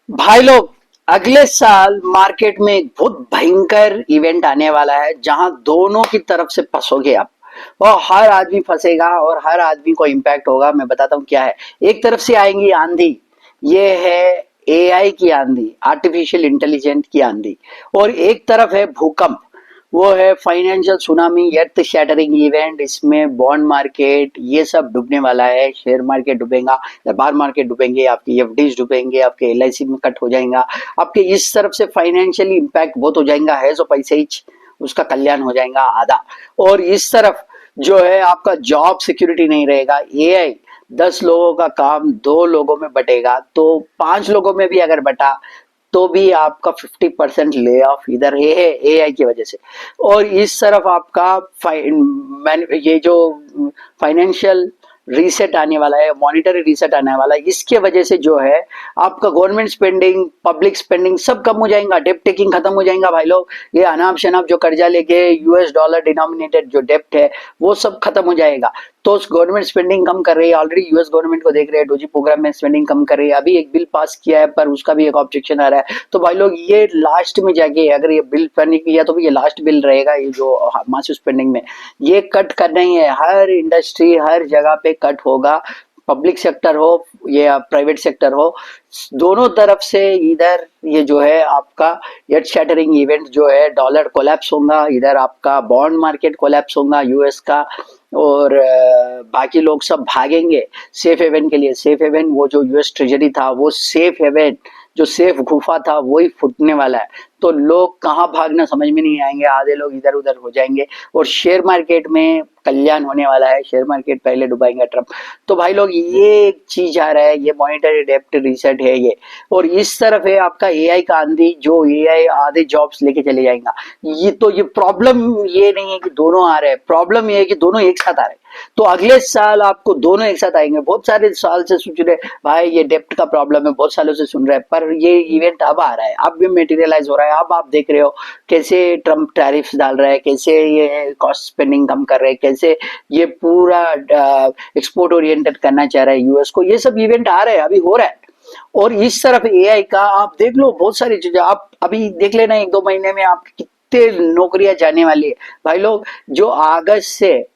भाई लोग, अगले साल मार्केट में एक बहुत भयंकर इवेंट आने वाला है जहां दोनों की तरफ से फंसोगे आप। और हर आदमी फंसेगा और हर आदमी को इम्पैक्ट होगा। मैं बताता हूँ क्या है। एक तरफ से आएंगी आंधी, ये है एआई की आंधी, आर्टिफिशियल इंटेलिजेंस की आंधी। और एक तरफ है भूकंप, वो है फाइनेंशियल सुनामी, अर्थ शैटरिंग इवेंट। इसमें बॉन्ड मार्केट ये सब डूबने वाला है, शेयर मार्केट डूबेगा, बार मार्केट डूबेंगे, आपकी एफडीज डूबेंगे, आपके एलआईसी में कट हो जाएगा, आपके इस तरफ से फाइनेंशियली इम्पैक्ट बहुत हो जाएगा है, जो पैसे ही उसका कल्याण हो जाएगा आधा। और इस तरफ जो है आपका जॉब सिक्योरिटी नहीं रहेगा। एआई 10 लोगों का काम 2 लोगों में बटेगा, तो 5 लोगों में भी अगर बटा तो भी आपका 50% ले ऑफ इधर ये है एआई की वजह से। और इस तरफ आपका ये जो फाइनेंशियल रीसेट आने वाला है, मॉनिटरी रीसेट आने वाला है, इसके वजह से जो है आपका गवर्नमेंट स्पेंडिंग, पब्लिक स्पेंडिंग सब कम हो जाएगा, डेप्ट टेकिंग खत्म हो जाएगा भाई लोग। ये अनाप शनाप जो कर्जा लेके यूएस डॉलर डिनोमिनेटेड जो डेप्ट है वो सब खत्म हो जाएगा। तो गवर्नमेंट स्पेंडिंग कम कर रही है, ऑलरेडी यूएस गवर्नमेंट को देख रहे हैं, डोजी प्रोग्राम में स्पेंडिंग कम कर रही है। अभी एक बिल पास किया है पर उसका भी एक ऑब्जेक्शन आ रहा है। तो भाई लोग ये लास्ट में जाके अगर ये बिल पानी किया तो ये लास्ट बिल रहेगा, ये जो मासिव स्पेंडिंग में ये कट करना ही है। हर इंडस्ट्री हर जगह पे कट होगा, पब्लिक सेक्टर हो या प्राइवेट सेक्टर हो, दोनों तरफ से। इधर ये जो है आपका अर्थ शैटरिंग इवेंट जो है, डॉलर कोलैप्स होगा, इधर आपका बॉन्ड मार्केट कोलैप्स होगा यूएस का। और बाकी लोग सब भागेंगे सेफ हेवन के लिए। सेफ हेवन वो जो यूएस ट्रेजरी था, वो सेफ हेवन जो सेफ गुफा था वही फूटने वाला है। तो लोग कहाँ भागना समझ में नहीं आएंगे, आधे लोग इधर उधर हो जाएंगे। और शेयर मार्केट में कल्याण होने वाला है, शेयर मार्केट पहले डुबाएंगे ट्रम्प। तो भाई लोग ये एक चीज आ रहा है, ये मॉनिटरी डेप्ट रीसेट है ये। और इस तरफ है आपका एआई का आंधी, जो एआई आधे जॉब्स लेके चले जाएगा। ये प्रॉब्लम ये नहीं है कि दोनों आ रहे हैं, प्रॉब्लम ये है कि दोनों एक साथ आ रहे हैं। तो अगले साल आपको दोनों एक साथ आएंगे। बहुत सारे साल से सोच रहे भाई ये डेप्ट का प्रॉब्लम है, बहुत सालों से सुन रहे हैं, पर ये इवेंट अब आ रहा है, अब भी मेटीरियलाइज हो रहा है। अब आप देख रहे हो कैसे ट्रम्प टैरिफ्स डाल रहा है, कैसे ये कॉस्ट स्पेंडिंग कम कर रहे हैं, कैसे ये पूरा एक्सपोर्ट ओरिएंटेड करना चाह रहा है यूएस को। ये सब इवेंट आ रहे हैं, अभी हो रहा है। और इस तरफ एआई का आप देख लो, बहुत सारी चीजें आप अभी देख लेना, 1-2 महीने में आप कितने नौकरियां जाने वाली है भाई लोग। जो अगस्त से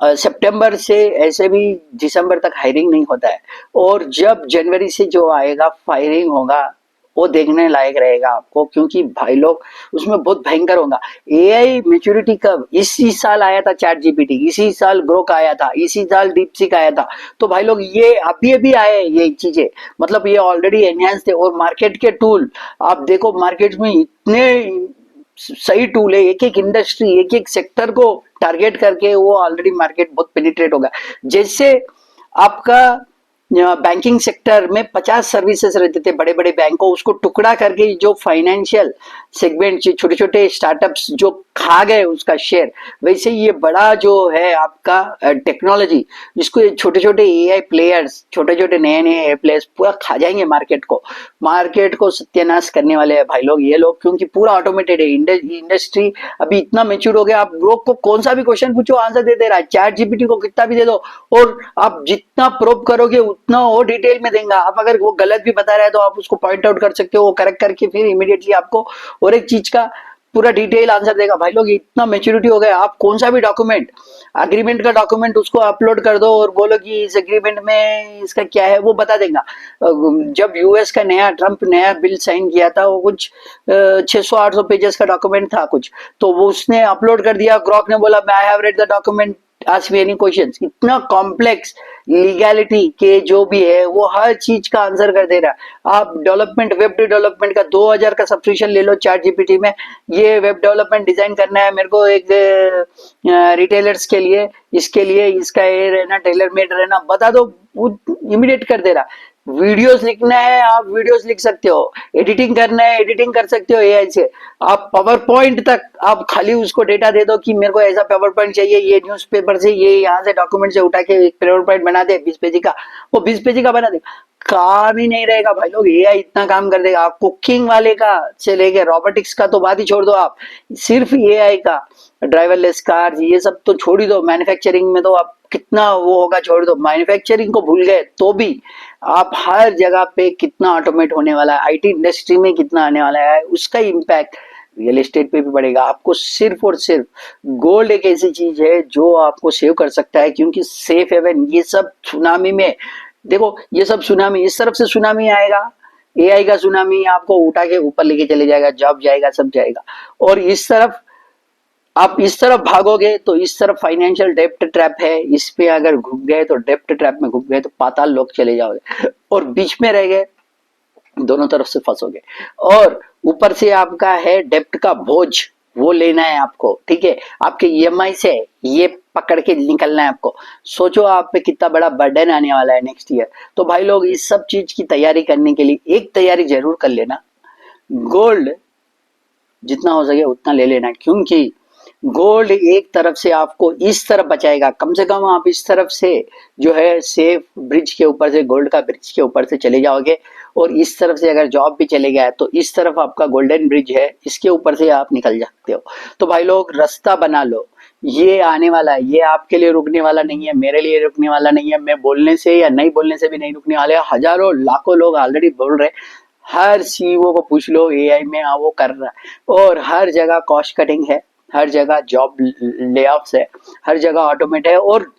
सितंबर से ऐसे भी दिसंबर तक हायरिंग नहीं होता है, और जब जनवरी से जो आएगा फायरिंग होगा वो देखने लायक रहेगा आपको, क्योंकि भाई लोग उसमें बहुत भयंकर होगा। एआई मेच्योरिटी कब, इसी साल आया था चैट जीपीटी, इसी साल ग्रोक आया था, इसी साल डीपसीक आया था। तो भाई लोग ये अभी अभी आए ये चीजें, मतलब ये ऑलरेडी एनहांस थे। और मार्केट के टूल आप देखो, मार्केट में इतने सही टूल है, एक एक इंडस्ट्री एक एक सेक्टर को टारगेट करके वो ऑलरेडी मार्केट बहुत पेनिट्रेट होगा। जैसे आपका बैंकिंग सेक्टर में 50 सर्विसेज रहते थे बड़े बड़े बैंकों, उसको टुकड़ा करके जो फाइनेंशियल सेगमेंट छोटे छोटे स्टार्टअप्स जो खा गए उसका शेयर, वैसे ही ये बड़ा जो है आपका टेक्नोलॉजी, जिसको छोटे छोटे एआई प्लेयर्स, छोटे छोटे नए नए प्लेयर्स पूरा खा जाएंगे मार्केट को सत्यानाश करने वाले हैं भाई लोग ये लोग। क्योंकि पूरा ऑटोमेटेड है, इंडस्ट्री अभी इतना मेच्योर हो गया। आप ग्रोक को कौन सा भी क्वेश्चन पूछो आंसर दे दे रहा है, चैट जीपीटी को कितना भी दे दो, और आप जितना प्रोब करोगे उतना वो डिटेल में देगा। आप अगर वो गलत भी बता रहा है तो आप उसको पॉइंट आउट कर सकते हो, वो करेक्ट करके फिर इमीडिएटली आपको और एक चीज का पूरा डिटेल आंसर देगा। भाई लोग इतना मेच्योरिटी हो गया, आप कौन सा भी डॉक्यूमेंट, अग्रीमेंट का डॉक्यूमेंट उसको अपलोड कर दो और बोलो कि इस एग्रीमेंट में इसका क्या है, वो बता देगा। जब यूएस का ट्रम्प नया बिल साइन किया था, वो कुछ 600-800 पेजेस का डॉक्यूमेंट था कुछ, तो वो उसने अपलोड कर दिया। ग्रॉक ने बोला मैं have read the document, ask me any questions. इतना कॉम्प्लेक्स लीगैलिटी के जो भी है वो हर चीज का आंसर कर दे रहा है। आप डेवलपमेंट, वेब डेवलपमेंट का 2000 का सब्सक्रिप्शन ले लो चैट जीपीटी में, ये वेब डेवलपमेंट डिजाइन करना है मेरे को एक रिटेलर्स के लिए, इसके लिए इसका ये रहना, टेलर मेड रहना, बता दो, इमीडिएट कर दे रहा। वीडियोस लिखना है आप वीडियोस लिख सकते हो, एडिटिंग करना है एडिटिंग कर सकते हो एआई से। आप पावर पॉइंट तक आप खाली उसको डेटा दे दो कि मेरे को ऐसा पावर पॉइंट चाहिए, ये न्यूज़पेपर से, ये यहाँ से डॉक्यूमेंट से उठा के एक पावर पॉइंट बना दे 20 पेजी का, वो 20 पेजी का बना दे। काम ही नहीं रहेगा भाई लोग, एआई इतना काम कर देगा। आप कुकिंग वाले का से लेके रोबोटिक्स का तो बात ही छोड़ दो, आप सिर्फ एआई का, ड्राइवरलेस कार ये सब तो छोड़ ही दो। मैन्युफैक्चरिंग में तो आप कितना वो होगा छोड़ दो, मैन्युफैक्चरिंग को भूल गए तो भी आप हर जगह पे कितना ऑटोमेट होने वाला है, आईटी इंडस्ट्री में कितना आने वाला है, उसका इम्पैक्ट रियल एस्टेट पे भी पड़ेगा। आपको सिर्फ और सिर्फ गोल्ड एक ऐसी चीज है जो आपको सेव कर सकता है, क्योंकि सेफ हेवन ये सब सुनामी में, देखो ये सब सुनामी, इस तरफ से सुनामी आएगा, एआई का सुनामी आपको उठा के ऊपर लेके चले जाएगा, जॉब जाएगा, सब जाएगा। और इस तरफ आप इस तरफ भागोगे तो इस तरफ फाइनेंशियल डेप्ट ट्रैप है, इस पे अगर घुस गए तो डेप्ट ट्रैप में घुस गए तो पाताल लोक चले जाओगे, और बीच में रह गए दोनों तरफ से फंसोगे। और ऊपर से आपका है डेप्ट का बोझ, वो लेना है आपको, ठीक है, आपके ईएमआई से ये पकड़ के निकलना है आपको। सोचो आप पे कितना बड़ा बर्डन आने वाला है नेक्स्ट ईयर। तो भाई लोग इस सब चीज की तैयारी करने के लिए एक तैयारी जरूर कर लेना, गोल्ड जितना हो सके उतना ले लेना, क्योंकि गोल्ड एक तरफ से आपको इस तरफ बचाएगा, कम से कम आप इस तरफ से जो है सेफ ब्रिज के ऊपर से, गोल्ड का ब्रिज के ऊपर से चले जाओगे, और इस तरफ से अगर जॉब भी चले गया है तो इस तरफ आपका गोल्डन ब्रिज है, इसके ऊपर से आप निकल सकते हो। तो भाई लोग रास्ता बना लो, ये आने वाला है, ये आपके लिए रुकने वाला नहीं है, मेरे लिए रुकने वाला नहीं है, मैं बोलने से या नहीं बोलने से भी नहीं रुकने वाले। हजारों लाखों लोग ऑलरेडी बोल रहे, हर सीईओ को पूछ लो एआई में, हाँ वो कर रहा है, और हर जगह कॉस्ट कटिंग है, हर जगह जॉब ले ऑफ्स है, हर जगह ऑटोमेट है, और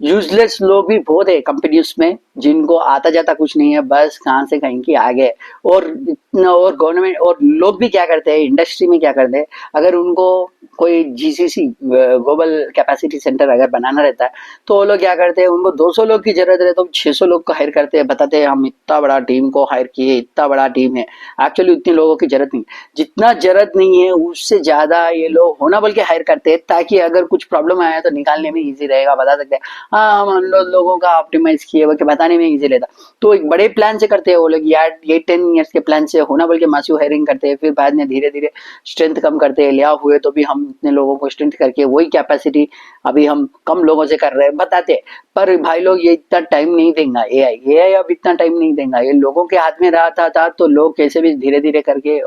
यूजलेस लोग भी बहुत है कंपनीज में जिनको आता जाता कुछ नहीं है, बस कहाँ से कहीं की आगे। और इतना, और गवर्नमेंट और लोग भी क्या करते हैं, इंडस्ट्री में क्या करते हैं, अगर उनको कोई जीसीसी ग्लोबल कैपेसिटी सेंटर अगर बनाना रहता है तो वो लोग क्या करते हैं, उनको 200 लोग की जरूरत है तो 600 लोग को हायर करते हैं, बताते हैं हम इतना बड़ा टीम को हायर किए, इतना बड़ा टीम है। एक्चुअली उतने लोगों की जरूरत नहीं, जितना जरूरत नहीं है उससे ज्यादा ये लोग होना बोल के हायर करते हैं, ताकि अगर कुछ प्रॉब्लम आया तो निकालने में इजी रहेगा, बता सकते हैं हाँ हम लोगों का ऑप्टिमाइज किए, वो बताने में इजी रहता। तो एक बड़े प्लान से करते हैं वो लोग यार, ये 10 ईयर्स के प्लान से होना बोल के मासिव हायरिंग करते हैं, फिर बाद में धीरे धीरे स्ट्रेंथ कम करते हैं, लिया हुए तो भी हम इतने लोगों को स्ट्रेंथ करके वही कैपेसिटी अभी हम कम लोगों से कर रहे हैं, बताते हैं। पर भाई लोग ये इतना टाइम नहीं देगा, एआई अब इतना टाइम नहीं देगा, ये लोगों के हाथ में रहा था तो लोग कैसे भी धीरे धीरे करके,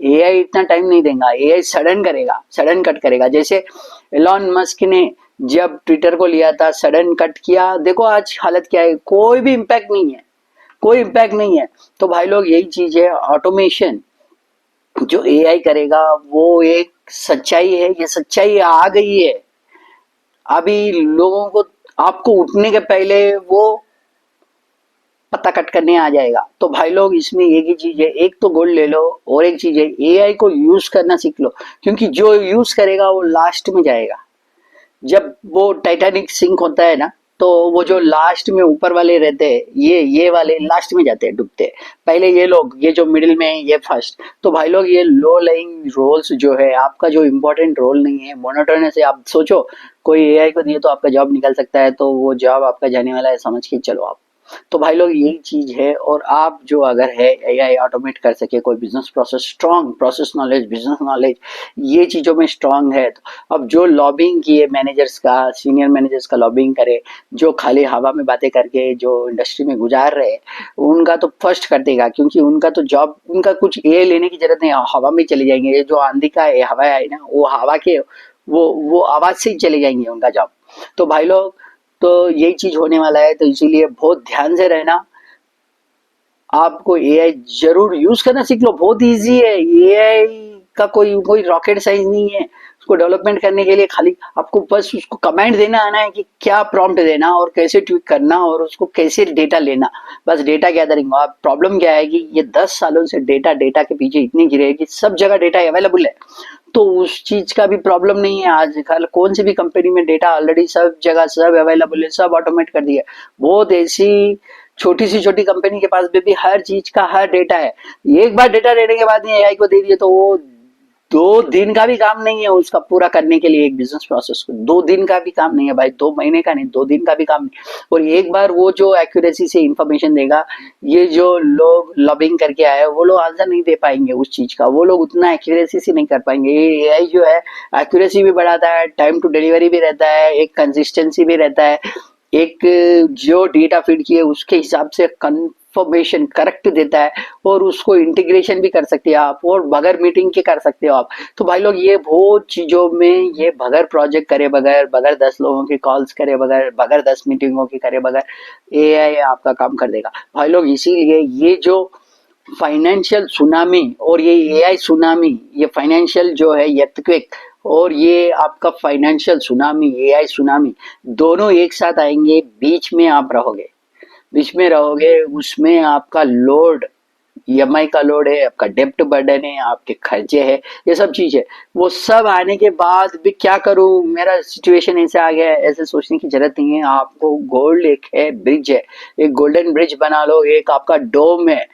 एआई इतना टाइम नहीं देगा, एआई सडन करेगा, सडन कट करेगा। जैसे एलॉन मस्क ने जब ट्विटर को लिया था, सडन कट किया, देखो आज हालत क्या है, कोई भी इम्पैक्ट नहीं है, कोई इम्पैक्ट नहीं है। तो भाई लोग यही चीज है, ऑटोमेशन जो एआई करेगा वो एक सच्चाई है, ये सच्चाई आ गई है। अभी लोगों को, आपको उठने के पहले वो पत्ता कट करने आ जाएगा। तो भाई लोग इसमें एक ही चीज है, एक तो गोल्ड ले लो, और एक चीज है एआई को यूज करना सीख लो, क्योंकि जो यूज करेगा वो लास्ट में जाएगा। जब वो टाइटैनिक सिंक होता है ना, तो वो जो लास्ट में ऊपर वाले रहते हैं, ये वाले लास्ट में जाते हैं, डूबते हैं, पहले ये लोग, ये जो मिडिल में है ये फर्स्ट। तो भाई लोग ये लो लाइंग रोल्स जो है, आपका जो इम्पोर्टेंट रोल नहीं है, मोनोटोनस है, आप सोचो कोई एआई को दिए तो आपका जॉब निकल सकता है, तो वो जॉब आपका जाने वाला है, समझ के चलो आप। तो भाई लोग यही चीज है। और आप जो अगर है एआई ऑटोमेट कर सके, कोई business process, strong process knowledge, business knowledge, ये चीजों में स्ट्रॉन्ग है, तो अब जो लॉबिंग किए मैनेजर्स का, सीनियर मैनेजर्स का लॉबिंग करे, जो खाली हवा में बातें करके जो इंडस्ट्री में गुजार रहे, उनका तो फर्स्ट कर देगा, क्योंकि उनका तो जॉब, उनका कुछ ए लेने की जरूरत नहीं, हवा में चले जाएंगे। ये जो आंधी का हवा है ना, वो हवा के वो आवाज से ही चले जाएंगे उनका जॉब। तो भाई लोग, तो यही चीज होने वाला है, तो इसीलिए बहुत ध्यान से रहना। आपको एआई जरूर यूज करना सीख लो, बहुत इजी है, एआई का कोई कोई रॉकेट साइंस नहीं है। उसको डेवलपमेंट करने के लिए खाली आपको बस उसको कमांड देना आना है कि क्या प्रॉम्प्ट देना और कैसे ट्वीट करना और उसको कैसे डेटा लेना, बस डेटा गैदरिंग। अब प्रॉब्लम क्या है कि ये 10 सालों से डेटा डेटा के पीछे इतनी गिरे है कि सब जगह डेटा अवेलेबल है, तो उस चीज का भी प्रॉब्लम नहीं है। आजकल कौन सी भी कंपनी में डेटा ऑलरेडी सब जगह सब अवेलेबल है, सब ऑटोमेट कर दिया है। बहुत ऐसी छोटी सी छोटी कंपनी के पास भी हर चीज का हर डेटा है। एक बार डेटा लेने के बाद में एआई को दे दिए तो वो 2 दिन का भी काम नहीं है उसका पूरा करने के लिए, एक बिजनेस प्रोसेस को 2 दिन का भी काम नहीं है भाई, 2 महीने का नहीं, 2 दिन का भी काम नहीं। और एक बार वो जो एक्यूरेसी से इंफॉर्मेशन देगा, ये जो लोग लॉबिंग करके आए वो लोग आंसर नहीं दे पाएंगे उस चीज का, वो लोग उतना एक्यूरेसी से नहीं कर पाएंगे। ये एआई जो है एक्यूरेसी भी बढ़ाता है, टाइम टू डिलीवरी भी रहता है, एक कंसिस्टेंसी भी रहता है, एक जो डेटा फीड किए उसके हिसाब से इंफॉर्मेशन करेक्ट देता है और उसको इंटीग्रेशन भी कर सकते हैं आप और बगैर मीटिंग के कर सकते हो आप। तो भाई लोग ये बहुत चीजों में ये बगैर प्रोजेक्ट करे बगैर बगैर 10 लोगों के कॉल्स करे बगैर बगैर 10 मीटिंगों के करे बगैर एआई आपका काम कर देगा भाई लोग। इसीलिए ये जो फाइनेंशियल सुनामी और ये एआई सुनामी, ये फाइनेंशियल जो है earthquake और ये आपका फाइनेंशियल सुनामी एआई सुनामी दोनों एक साथ आएंगे, बीच में आप रहोगे, बीच में रहोगे, उसमें आपका लोड ईएमआई का लोड है, आपका डेप्ट बर्डन है, आपके खर्चे है, ये सब चीज है। वो सब आने के बाद भी क्या करूं, मेरा सिचुएशन ऐसे आ गया है, ऐसे सोचने की जरूरत नहीं है। आपको गोल्ड एक है, ब्रिज है, एक गोल्डन ब्रिज बना लो, एक आपका डोम है,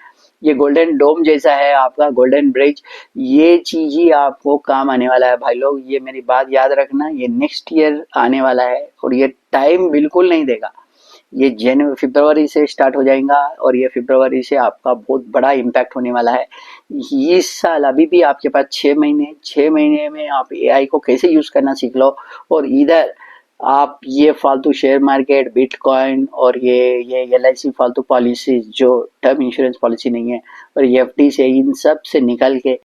ये गोल्डन डोम जैसा है आपका गोल्डन ब्रिज। ये चीज ही आपको काम आने वाला है भाई लोग, ये मेरी बात याद रखना, ये नेक्स्ट ईयर आने वाला है और ये टाइम बिल्कुल नहीं देगा। ये जनवरी फरवरी से स्टार्ट हो जाएगा और ये फरवरी से आपका बहुत बड़ा इम्पैक्ट होने वाला है। इस साल अभी भी आपके पास 6 महीने, 6 महीने में आप एआई को कैसे यूज करना सीख लो और इधर आप ये फालतू शेयर मार्केट बिटकॉइन और ये एलआईसी फालतू पॉलिसी जो टर्म इंश्योरेंस पॉलिसी नहीं है और एफडी से इन सब से निकल के